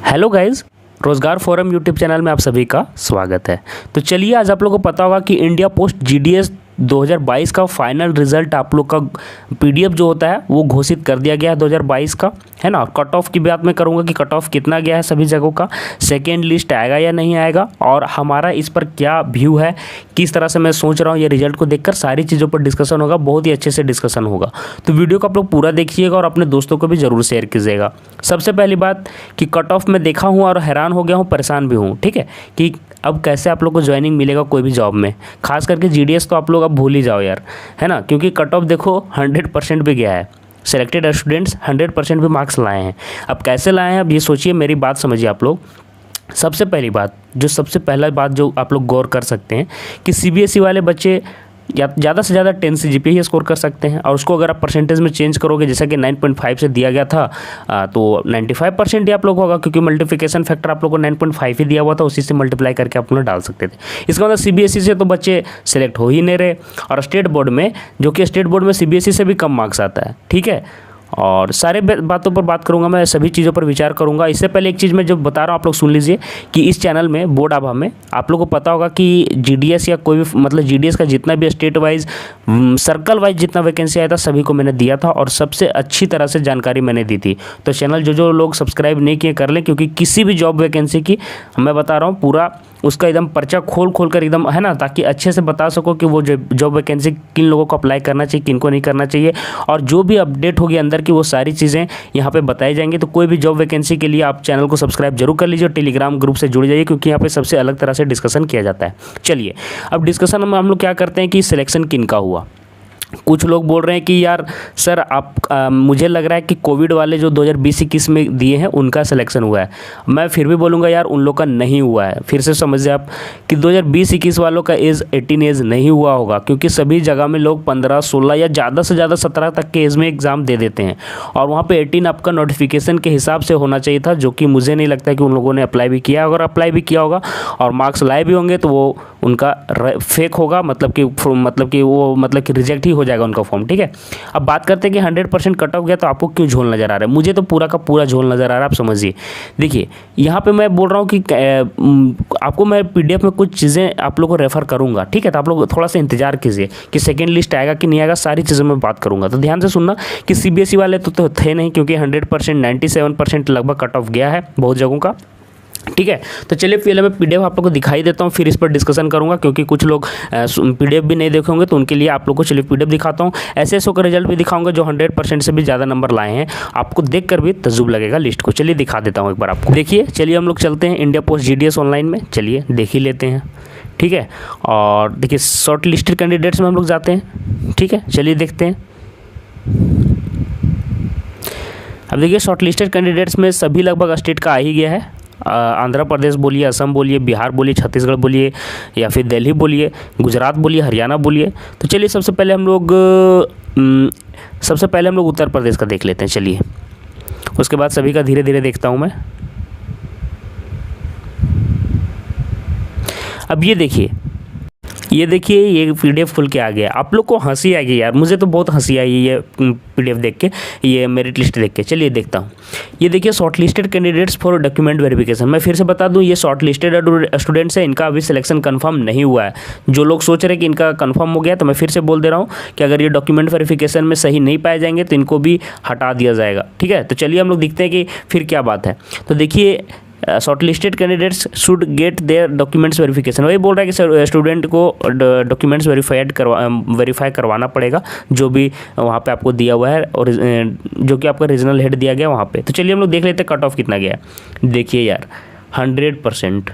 Hello guys, रोजगार forum YouTube channel में आप सभी का स्वागत है। तो चलिए, आज आप लोगों को पता होगा कि इंडिया पोस्ट जीडीएस 2022 का फाइनल रिजल्ट आप लोग का पीडीएफ जो होता है वो घोषित कर दिया गया है 2022 का, है ना। कट ऑफ की बात मैं करूँगा कि कट ऑफ कितना गया है सभी जगहों का, सेकेंड लिस्ट आएगा या नहीं आएगा, और हमारा इस पर क्या व्यू है, किस तरह से मैं सोच रहा हूँ ये रिजल्ट को देखकर, सारी चीज़ों पर डिस्कशन होगा, बहुत ही अच्छे से डिस्कशन होगा। तो वीडियो को आप लोग पूरा देखिएगा और अपने दोस्तों को भी ज़रूर शेयर कीजिएगा। सबसे पहली बात कि कट ऑफ में देखा हूँ और हैरान हो गया हूँ, परेशान भी हूँ, ठीक है, कि अब कैसे आप लोग को ज्वाइनिंग मिलेगा कोई भी जॉब में, खास करके जीडीएस तो आप लोग अब भूल ही जाओ यार, है ना। क्योंकि कट ऑफ देखो 100% भी गया है, सेलेक्टेड स्टूडेंट्स 100% भी मार्क्स लाए हैं। अब कैसे लाए हैं, अब ये सोचिए, मेरी बात समझिए आप लोग। सबसे पहली बात, सबसे पहला बात जो आप लोग गौर कर सकते हैं कि सीबीएसई वाले बच्चे ज़्यादा से ज़्यादा 10 से जीपीए ही स्कोर कर सकते हैं, और उसको अगर आप परसेंटेज में चेंज करोगे, जैसा कि 9.5 से दिया गया था, तो 95% ही आप लोग होगा, क्योंकि मल्टीप्लिकेशन फैक्टर आप लोग को 9.5 ही दिया हुआ था, उसी से मल्टीप्लाई करके आप लोग डाल सकते थे। इसका मतलब सीबीएसई से तो बच्चे सेलेक्ट हो ही नहीं रहे, और स्टेट बोर्ड में, जो कि स्टेट बोर्ड में सीबीएसई से भी कम मार्क्स आता है, ठीक है। और सारे बातों पर बात करूंगा मैं, सभी चीज़ों पर विचार करूंगा। इससे पहले एक चीज़ मैं जो बता रहा हूँ आप लोग सुन लीजिए कि इस चैनल में बोर्ड आभा में आप लोगों को पता होगा कि जीडीएस या कोई भी मतलब जीडीएस का जितना भी स्टेट वाइज सर्कल वाइज जितना वैकेंसी आया था सभी को मैंने दिया था, और सबसे अच्छी तरह से जानकारी मैंने दी थी। तो चैनल जो लोग सब्सक्राइब नहीं किए कर लें, क्योंकि किसी भी जॉब वैकेंसी की मैं बता रहा हूँ पूरा उसका एकदम पर्चा खोल कर एकदम, है ना, ताकि अच्छे से बता सको कि वो जॉब वैकेंसी किन लोगों को अप्लाई करना चाहिए, किन को नहीं करना चाहिए, और जो भी अपडेट होगी अंदर की वो सारी चीज़ें यहाँ पे बताई जाएंगी। तो कोई भी जॉब वैकेंसी के लिए आप चैनल को सब्सक्राइब जरूर कर लीजिए और टेलीग्राम ग्रुप से जुड़ जाइए, क्योंकि यहाँ पे सबसे अलग तरह से डिस्कशन किया जाता है। चलिए, अब डिस्कशन में हम लोग क्या करते हैं कि सिलेक्शन किन का हुआ। कुछ लोग बोल रहे हैं कि यार सर मुझे लग रहा है कि कोविड वाले जो 2020-21 में दिए हैं उनका सिलेक्शन हुआ है। मैं फिर भी बोलूँगा यार उन लोग का नहीं हुआ है। फिर से समझिए आप कि 2020-21 वालों का एज 18 एज नहीं हुआ होगा, क्योंकि सभी जगह में लोग 15, 16 या ज़्यादा से ज़्यादा 17 तक के एज में एग्ज़ाम दे देते हैं, और वहाँ पर 18 आपका नोटिफिकेशन के हिसाब से होना चाहिए था, जो कि मुझे नहीं लगता कि उन लोगों ने अप्लाई भी किया। अगर अप्लाई भी किया होगा और मार्क्स लाए भी होंगे तो वो उनका फेक होगा, मतलब कि रिजेक्ट ही हो जाएगा उनका फॉर्म, ठीक है। अब बात करते हैं कि 100% कट ऑफ गया तो आपको क्यों झोल नज़र आ रहा है। मुझे तो पूरा का पूरा झोल नज़र आ रहा है, आप समझिए। देखिए, यहाँ पे मैं बोल रहा हूँ कि आपको मैं पीडीएफ में कुछ चीज़ें आप लोगों को रेफर करूँगा, ठीक है। तो आप लोग थोड़ा सा इंतजार कीजिए कि सेकेंड लिस्ट आएगा कि नहीं आएगा, सारी चीज़ों में बात करूँगा। तो ध्यान से सुनना कि सीबीएसई वाले तो थे नहीं, क्योंकि 100% 97% लगभग कट ऑफ गया है बहुत जगहों का, ठीक है। तो चलिए पहले मैं पीडीएफ आप लोग को दिखाई देता हूँ, फिर इस पर डिस्कशन करूंगा, क्योंकि कुछ लोग पीडीएफ भी नहीं देखे होंगे, तो उनके लिए आप लोग को चलिए पीडीएफ दिखाता हूँ। एसएसओ का रिजल्ट भी दिखाऊंगा जो 100% से भी ज़्यादा नंबर लाए हैं, आपको देखकर भी तजुब लगेगा लिस्ट को। चलिए दिखा देता हूँ एक बार आपको, देखिए। चलिए हम लोग चलते हैं इंडिया पोस्ट जीडीएस ऑनलाइन में, चलिए देख ही लेते हैं, ठीक है। और देखिए शॉर्ट लिस्टेड कैंडिडेट्स में हम लोग जाते हैं, ठीक है। चलिए देखते हैं। अब देखिए शॉर्ट लिस्टेड कैंडिडेट्स में सभी लगभग स्टेट का आ ही गया है। आंध्र प्रदेश बोलिए, असम बोलिए, बिहार बोलिए, छत्तीसगढ़ बोलिए, या फिर दिल्ली बोलिए, गुजरात बोलिए, हरियाणा बोलिए। तो चलिए सबसे पहले हम लोग उत्तर प्रदेश का देख लेते हैं, चलिए। उसके बाद सभी का धीरे धीरे देखता हूँ मैं। अब ये देखिए ये पीडीएफ खुल के आ गया। आप लोग को हंसी आएगी यार, मुझे तो बहुत हंसी आई ये पीडीएफ देख के, ये मेरिट लिस्ट देख के। चलिए देखता हूँ। ये देखिए short listed candidates for document verification. मैं फिर से बता दूँ, ये शॉर्ट लिस्टेड स्टूडेंट्स है, इनका अभी सिलेक्शन कंफर्म नहीं हुआ है। जो लोग सोच रहे हैं कि इनका कंफर्म हो गया, तो मैं फिर से बोल दे रहा हूँ कि अगर ये डॉक्यूमेंट वेरिफिकेशन में सही नहीं पाए जाएंगे तो इनको भी हटा दिया जाएगा, ठीक है। तो चलिए हम लोग देखते हैं कि फिर क्या बात है। तो देखिए short listed candidates should get their documents verification. वही बोल रहा है कि स्टूडेंट को डॉक्यूमेंट्स वेरीफाई करवाना पड़ेगा, जो भी वहाँ पे आपको दिया हुआ है, और जो कि आपका रीजनल हेड दिया गया वहाँ पे। तो चलिए हम लोग देख लेते हैं कट ऑफ कितना गया है। देखिए यार 100%,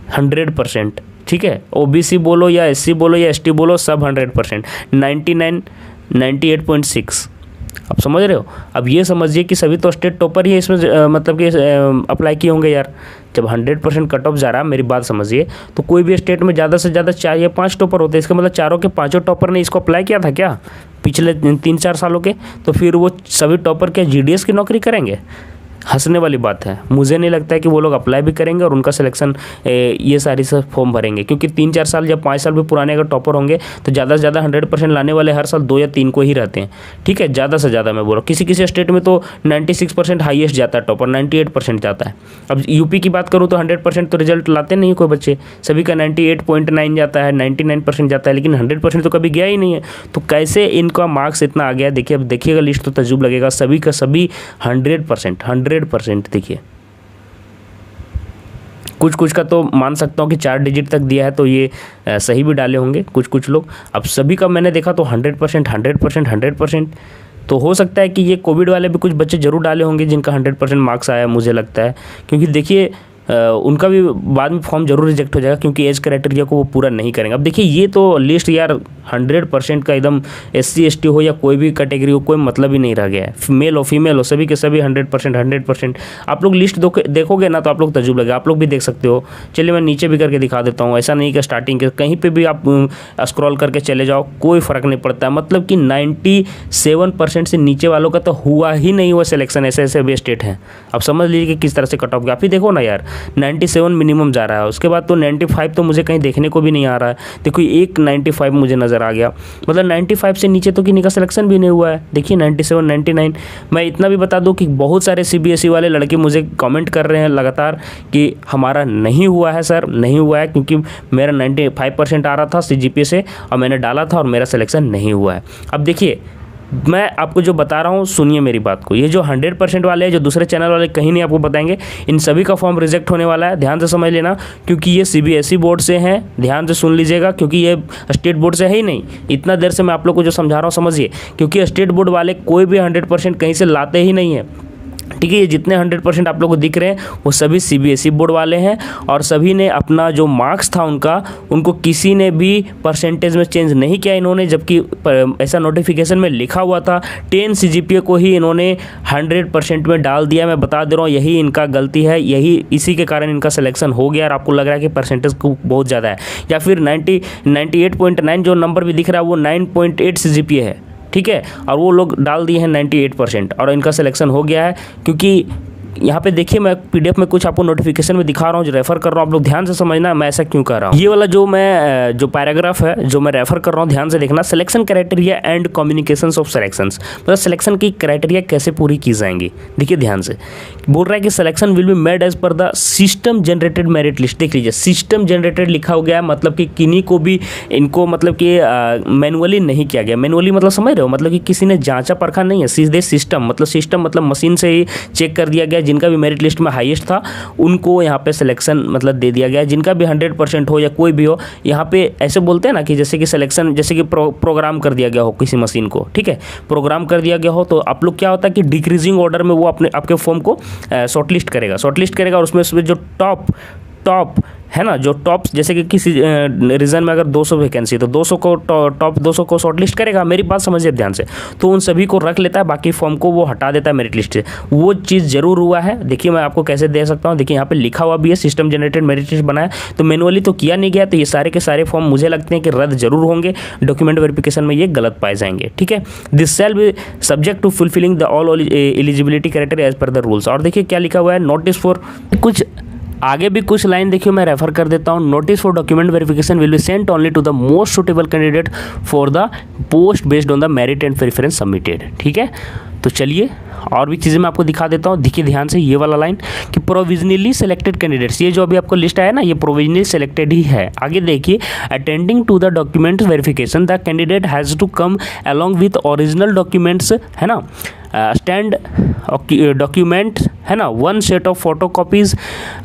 100%, ठीक है। ओबीसी बोलो या एससी बोलो या एसटी बोलो, सब 100%, 99, 98.6। आप समझ रहे हो। अब ये समझिए कि सभी तो स्टेट टॉपर ही है इसमें, मतलब कि अप्लाई किए होंगे यार। जब 100% कट ऑफ जा रहा है, मेरी बात समझिए, तो कोई भी स्टेट में ज़्यादा से ज़्यादा 4 या 5 टॉपर होते हैं। इसका मतलब चारों के पाँचों टॉपर ने इसको अप्लाई किया था क्या पिछले 3-4 सालों के। तो फिर वो सभी टॉपर क्या जीडीएस की नौकरी करेंगे? हंसने वाली बात है। मुझे नहीं लगता है कि वो लोग अप्लाई भी करेंगे और उनका सिलेक्शन ये सारी सब फॉर्म भरेंगे, क्योंकि 3-4 साल या 5 साल भी पुराने अगर टॉपर होंगे तो ज़्यादा से ज़्यादा 100% लाने वाले हर साल 2 या 3 को ही रहते हैं। ठीक है, ज़्यादा से ज़्यादा मैं बोल रहा हूँ। किसी किसी स्टेट में तो 96% हाईएस्ट जाता है टॉपर, 98% जाता है। अब यूपी की बात करूँ तो 100% तो रिजल्ट लाते नहीं कोई बच्चे, सभी का 98.9 जाता है, 99% जाता है, लेकिन 100% तो कभी गया ही नहीं है। तो कैसे इनका मार्क्स इतना आ गया? देखिए, अब देखिएगा लिस्ट तो तजुब लगेगा, सभी का सभी 100%। देखिए, कुछ का तो मान सकता हूँ कि 4 डिजिट तक दिया है, तो ये सही भी डाले होंगे कुछ लोग। अब सभी का मैंने देखा तो 100%। तो हो सकता है कि ये कोविड वाले भी कुछ बच्चे जरूर डाले होंगे जिनका 100% मार्क्स आया, मुझे लगता है, क्योंकि देखिए उनका भी बाद में फॉर्म जरूर रिजेक्ट हो जाएगा, क्योंकि एज क्राइटेरिया को वो पूरा नहीं करेंगे। अब देखिए, ये तो लिस्ट यार 100% का एकदम SC ST हो या कोई भी कैटेगरी हो, कोई मतलब ही नहीं रह गया है। मेल हो फीमेल हो, सभी के सभी 100%। आप लोग लिस्ट देखोगे ना तो आप लोग तजुब लगेगा, आप लोग भी देख सकते हो। चलिए मैं नीचे भी करके दिखा देता हूँ। ऐसा नहीं कि स्टार्टिंग के कहीं पर भी आप स्क्रॉल करके चले जाओ, कोई फ़र्क नहीं पड़ता है। मतलब कि 97% से नीचे वालों का तो हुआ ही नहीं हुआ सिलेक्शन, ऐसे भी स्टेट हैं। अब समझ लीजिए कि किस तरह से कट ऑफ गया। आप ही देखो ना यार, 97 मिनिमम जा रहा है, उसके बाद तो 95 तो मुझे कहीं देखने को भी नहीं आ रहा है। देखो, एक 95 मुझे नज़र आ गया, मतलब 95 से नीचे तो किसी का सिलेक्शन भी नहीं हुआ है। देखिए 97, 99। मैं इतना भी बता दूं कि बहुत सारे CBSE वाले लड़के मुझे कमेंट कर रहे हैं लगातार कि हमारा नहीं हुआ है सर, नहीं हुआ है, क्योंकि मेरा 95% आ रहा था CGPA से और मैंने डाला था और मेरा सिलेक्शन नहीं हुआ है। अब देखिए, मैं आपको जो बता रहा हूँ, सुनिए मेरी बात को। ये जो 100% वाले हैं, जो दूसरे चैनल वाले कहीं नहीं आपको बताएंगे, इन सभी का फॉर्म रिजेक्ट होने वाला है। ध्यान से समझ लेना, क्योंकि ये CBSE बोर्ड से हैं। ध्यान से सुन लीजिएगा, क्योंकि ये स्टेट बोर्ड से है ही नहीं। इतना देर से मैं आप लोग को जो समझा रहा हूँ समझिए, क्योंकि स्टेट बोर्ड वाले कोई भी 100% कहीं से लाते ही नहीं है। ठीक है, ये जितने 100% आप लोग को दिख रहे हैं वो सभी CBSE बोर्ड वाले हैं, और सभी ने अपना जो मार्क्स था उनको किसी ने भी परसेंटेज में चेंज नहीं किया इन्होंने, जबकि ऐसा नोटिफिकेशन में लिखा हुआ था। 10 CGPA को ही इन्होंने 100% में डाल दिया। मैं बता दे रहा हूँ, यही इनका गलती है, इसी के कारण इनका सिलेक्शन हो गया। और आपको लग रहा है कि परसेंटेज बहुत ज़्यादा है, या फिर 98.9 जो नंबर भी दिख रहा है वो 9.8 CGPA है। ठीक है, और वो लोग डाल दिए हैं 98% और इनका सिलेक्शन हो गया है। क्योंकि यहाँ पे देखिए, मैं PDF में कुछ आपको नोटिफिकेशन में दिखा रहा हूँ, जो रेफर कर रहा हूँ, आप लोग ध्यान से समझना मैं ऐसा क्यों कर रहा हूँ। ये वाला जो पैराग्राफ है जो मैं रेफर कर रहा हूँ, ध्यान से देखना। Selection criteria and communications of selections, मतलब सिलेक्शन की क्राइटेरिया कैसे पूरी की जाएंगी। देखिए ध्यान से बोल रहा है कि selection will be made as per the system generated merit list. देख लीजिए, सिस्टम जनरेटेड लिखा हो गया है, मतलब कि किन्हीं को भी इनको मतलब कि मैनुअली नहीं किया गया। मैनुअली मतलब समझ रहे हो, मतलब कि किसी ने जांचा परखा नहीं है, सीधे सिस्टम मतलब मशीन से ही चेक कर दिया गया। जिनका भी मेरिट लिस्ट में हाईएस्ट था उनको यहाँ पे सिलेक्शन मतलब दे दिया गया। जिनका भी 100% हो या कोई भी हो, यहाँ पे ऐसे बोलते हैं ना कि जैसे कि सिलेक्शन, जैसे कि प्रोग्राम कर दिया गया हो किसी मशीन को। ठीक है, प्रोग्राम कर दिया गया हो तो आप लोग क्या होता है कि डिक्रीजिंग ऑर्डर में वो आपके फॉर्म को शॉर्टलिस्ट करेगा और उसमें जो टॉप है ना, जो टॉप, जैसे कि किसी रीजन में अगर 200 वैकेंसी तो 200 को टॉप 200 को शॉर्टलिस्ट करेगा। मेरी बात समझिए ध्यान से, तो उन सभी को रख लेता है, बाकी फॉर्म को वो हटा देता है मेरिट लिस्ट से। वो चीज़ जरूर हुआ है। देखिए मैं आपको कैसे दे सकता हूँ, देखिए यहाँ पे लिखा हुआ भी है सिस्टम जनरेटेड मेरिट लिस्ट बनाया, तो मैनुअली तो किया नहीं गया। तो ये सारे के सारे फॉर्म मुझे लगते हैं कि रद्द जरूर होंगे, डॉक्यूमेंट वेरिफिकेशन में ये गलत पाए जाएंगे। ठीक है, this shall be subject to fulfilling the all eligibility criteria as per the rules. और देखिए क्या लिखा हुआ है, नोटिस फॉर, कुछ आगे भी कुछ लाइन देखिए मैं रेफर कर देता हूँ। Notice for document verification will be sent only to the most suitable candidate for the post based on the merit and preference submitted. ठीक है, तो चलिए और भी चीज़ें मैं आपको दिखा देता हूँ। देखिए ध्यान से ये वाला लाइन कि प्रोविजनली सिलेक्टेड कैंडिडेट्स, ये जो अभी आपको लिस्ट आया ना, ये प्रोविजनली सिलेक्टेड ही है। आगे देखिए, attending to the document verification the candidate has to come along with original documents, है ना, स्टैंड डॉक्यूमेंट, है ना, 1 set of photo copies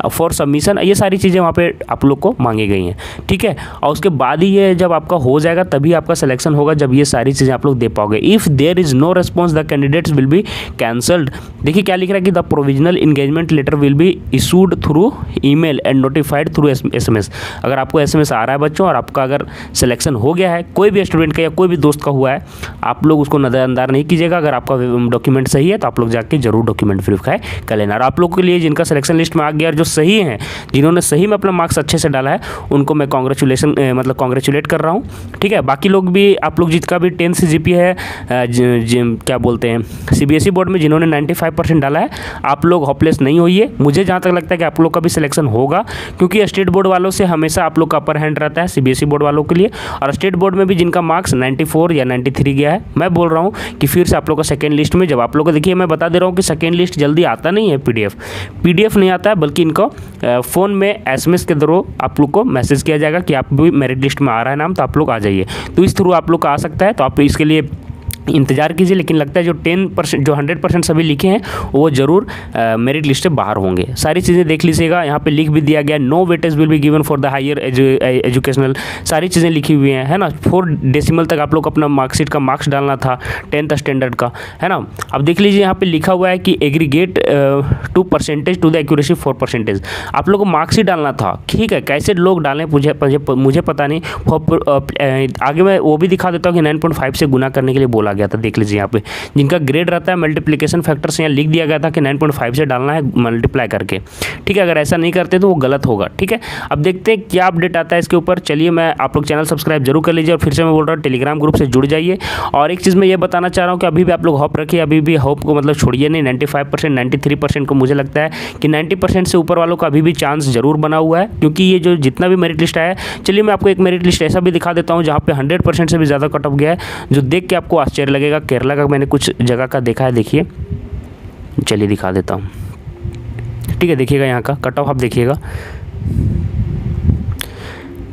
for submission. ये सारी चीज़ें वहाँ पे आप लोग को मांगी गई हैं। ठीक है, और उसके बाद ही ये जब आपका हो जाएगा तभी आपका सिलेक्शन होगा, जब ये सारी चीज़ें आप लोग दे पाओगे। If there is no response the candidates will be cancelled. देखिए क्या लिख रहा है कि the provisional engagement letter will be issued through email and notified through SMS। अगर आपको SMS आ रहा है बच्चों और आपका अगर सिलेक्शन हो गया है, कोई भी स्टूडेंट का या कोई भी दोस्त का हुआ है, आप लोग उसको नज़रअंदाज नहीं कीजिएगा। अगर आपका डॉक्यूमेंट सही है तो आप लोग जाके जरूर डॉक्यूमेंट वेरीफाई कर लेना। और आप लोगों के लिए जिनका सिलेक्शन लिस्ट में आ गया और जो सही हैं, जिन्होंने सही में अपना मार्क्स अच्छे से डाला है, उनको मैं कॉन्ग्रेचुलेट कर रहा हूँ, ठीक है। बाकी लोग भी, आप लोग जिसका भी 10 CGPA है, क्या बोलते हैं, CBSE बोर्ड में जिन्होंने 95% डाला है, आप लोग होपलेस नहीं होइए। मुझे जहाँ तक लगता है कि आप लोग का भी सिलेक्शन होगा, क्योंकि स्टेट बोर्ड वालों से हमेशा आप लोग का अपर हैंड रहता है CBSE बोर्ड वालों के लिए। और स्टेट बोर्ड में भी जिनका मार्क्स 94 या 93 गया है, मैं बोल रहा हूँ कि फिर से आप लोग का सेकेंड लिस्ट में, जब आप लोग को, देखिए मैं बता दे रहा हूँ कि सेकेंड लिस्ट जल्दी आता नहीं है, PDF नहीं आता है, बल्कि इनको फ़ोन में SMS के थ्रू आप लोग को मैसेज किया जाएगा कि आप भी मेरिट लिस्ट में आ रहा है नाम, तो आप लोग आ जाइए। तो इस थ्रू आप लोग का आ सकता है, तो आप इसके लिए इंतजार कीजिए। लेकिन लगता है जो 10%, जो 100% सभी लिखे हैं वो ज़रूर मेरिट लिस्ट से बाहर होंगे। सारी चीज़ें देख लीजिएगा, यहाँ पे लिख भी दिया गया, no weightage will be given for the higher educational, सारी चीज़ें लिखी हुई हैं, है ना। 4 डेसिमल तक आप लोग अपना मार्कशीट का मार्क्स डालना था 10th स्टैंडर्ड का, है ना। अब देख लीजिए यहाँ पे लिखा हुआ है कि aggregate to percentage to the accuracy 4%, आप लोग को मार्क्स डालना था, ठीक है। कैसे लोग डालें मुझे पता नहीं। आगे मैं वो भी दिखा देता हूँ कि 9.5 से गुना करने के लिए बोला गया था। देख लीजिए यहाँ पे जिनका ग्रेड रहता है मल्टीप्लिकेशन फैक्टर से यहाँ लिख दिया गया था कि 9.5 से डालना है मल्टीप्लाई करके, ठीक है। अगर ऐसा नहीं करते तो वो गलत होगा, ठीक है। अब देखते हैं क्या अपडेट आता है इसके ऊपर। चलिए, मैं आप लोग चैनल सब्सक्राइब जरूर कर लीजिए, और फिर से मैं बोल रहा हूँ टेलीग्राम ग्रुप से जुड़ जाइए। और एक चीज़ मैं ये बताना चाह रहा हूँ कि अभी भी आप लोग होप रखिए, अभी भी होप को मतलब छोड़िए नहीं। 95%, 93% को मुझे लगता है कि 90% से ऊपर वालों का अभी भी चांस जरूर बना हुआ है, क्योंकि ये जो जितना भी मेरिट लिस्ट आया है, चलिए मैं आपको एक मेरिट लिस्ट ऐसा भी दिखा देता हूँ जहाँ पे 100% से भी ज़्यादा कट ऑफ गया है, जो देख के आपको आश्चर्य लगेगा। केरला का मैंने कुछ जगह का देखा है, देखिए, चलिए दिखा देता हूँ, ठीक है। देखिएगा यहाँ का कट ऑफ, आप देखिएगा,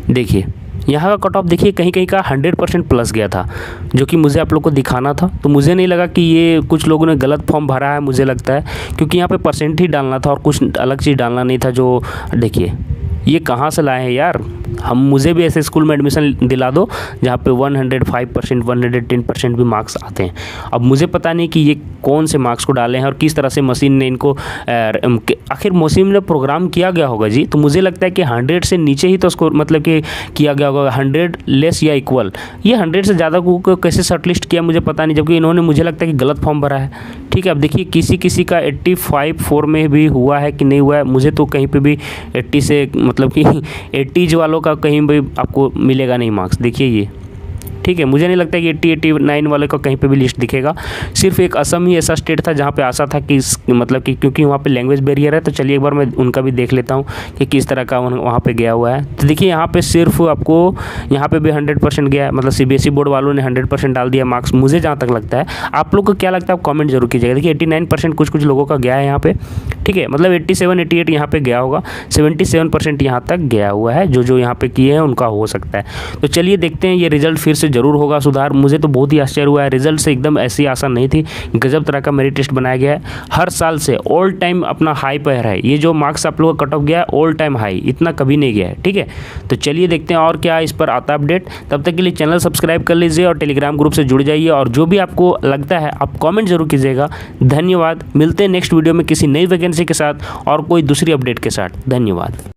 देखिए यहाँ का कट ऑफ देखिए, कहीं कहीं का 100% प्लस गया था, जो कि मुझे आप लोग को दिखाना था। तो मुझे नहीं लगा कि ये कुछ लोगों ने गलत फॉर्म भरा है, मुझे लगता है, क्योंकि यहाँ पे परसेंट ही डालना था और कुछ अलग चीज़ डालना नहीं था। जो देखिए ये कहाँ से लाए हैं यार, मुझे भी ऐसे स्कूल में एडमिशन दिला दो जहाँ पे 105%, 110% भी मार्क्स आते हैं। अब मुझे पता नहीं कि ये कौन से मार्क्स को डाले हैं और किस तरह से मशीन ने इनको, आखिर मशीन ने प्रोग्राम किया गया होगा जी। तो मुझे लगता है कि 100 से नीचे ही तो उसको मतलब कि किया गया होगा, 100 लेस या इक्वल। ये 100 से ज़्यादा को कैसे शॉर्टलिस्ट किया मुझे पता नहीं, जबकि इन्होंने मुझे लगता है कि गलत फॉर्म भरा है, ठीक है। अब देखिए किसी का 85 में भी हुआ है कि नहीं हुआ है, मुझे तो कहीं पर भी 80 से मतलब कि 80 वालों का कहीं भी आपको मिलेगा नहीं मार्क्स, देखिए ये, ठीक है। मुझे नहीं लगता कि 80-89 वाले का कहीं पे भी लिस्ट दिखेगा। सिर्फ एक असम ही ऐसा स्टेट था जहाँ पे आशा था कि मतलब कि क्योंकि वहाँ पे लैंग्वेज बैरियर है। तो चलिए एक बार मैं उनका भी देख लेता हूँ कि किस तरह का वहाँ पे गया हुआ है। तो देखिए यहाँ पे सिर्फ आपको यहाँ पे भी 100% गया है, मतलब CBSE बोर्ड वालों ने 100% डाल दिया मार्क्स, मुझे जहाँ तक लगता है। आप लोग को क्या लगता है, आप कॉमेंट जरूर कीजिएगा। देखिए 89% कुछ लोगों का गया है यहाँ पे, ठीक है। मतलब 87-88 यहाँ पे गया होगा, 77% यहाँ तक गया हुआ है। जो यहाँ पे किए हैं उनका हो सकता है। तो चलिए देखते हैं, ये रिजल्ट फिर से जरूर होगा सुधार। मुझे तो बहुत ही आश्चर्य हुआ है, रिजल्ट से एकदम ऐसी आशा नहीं थी। गजब तरह का मेरिट लिस्ट बनाया गया है, हर साल से ऑल टाइम अपना हाई पर है। ये जो मार्क्स आप लोगों का कट ऑफ गया है ऑल टाइम हाई, इतना कभी नहीं गया है, ठीक है। तो चलिए देखते हैं और क्या इस पर आता है अपडेट। तब तक के लिए चैनल सब्सक्राइब कर लीजिए और टेलीग्राम ग्रुप से जुड़ जाइए, और जो भी आपको लगता है आप कॉमेंट जरूर कीजिएगा। धन्यवाद। मिलते हैं नेक्स्ट वीडियो में किसी नई वैकेंसी के साथ और कोई दूसरी अपडेट के साथ। धन्यवाद।